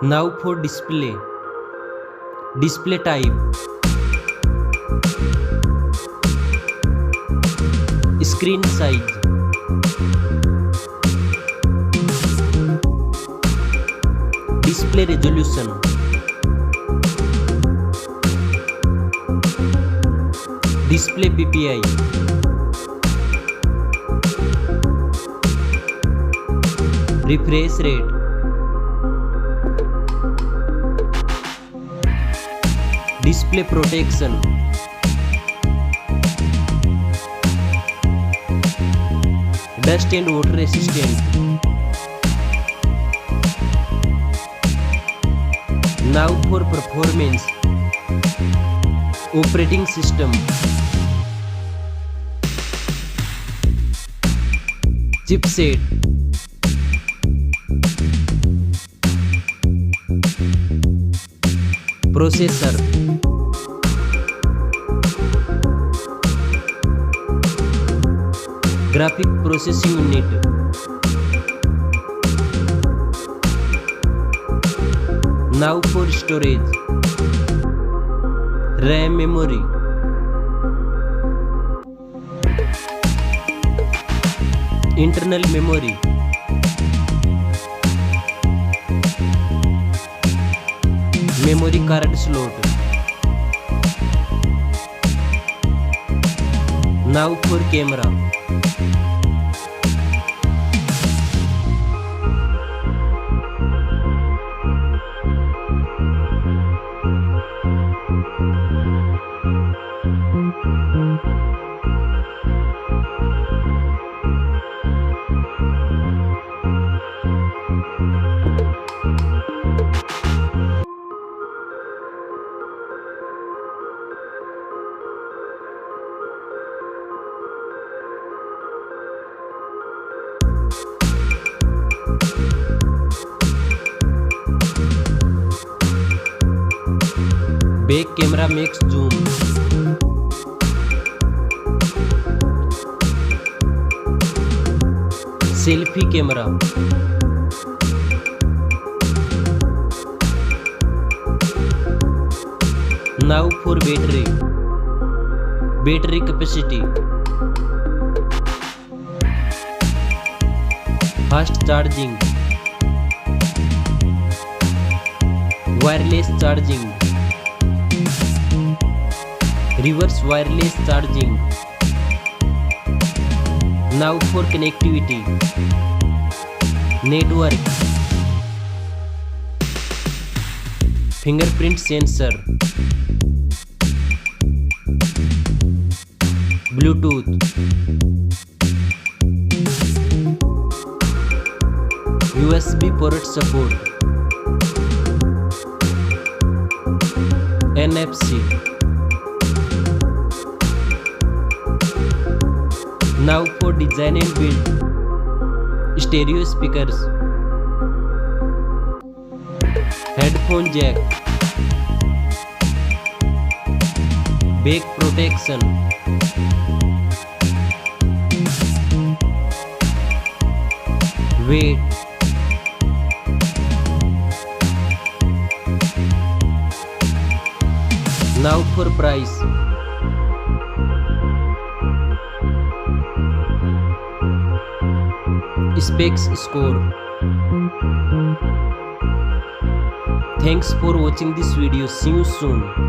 Now for display. Display type. Screen size. Display resolution. Display PPI. Refresh rate. Display protection. Dust and water resistant. Now for performance. Operating system. Chipset. Processor. Graphic processing unit. Now for storage. RAM memory. Internal memory. Memory card slot. Now for camera. Back camera makes zoom. Selfie camera. Now for battery. Battery capacity. Fast charging. Wireless charging. Reverse wireless charging. Now for connectivity. Network. Fingerprint sensor. Bluetooth. USB port support. NFC. Now for design and build. Stereo speakers. Headphone jack. Back protection. Weight. Now for price. Specs score. Thanks for watching this video. See you soon.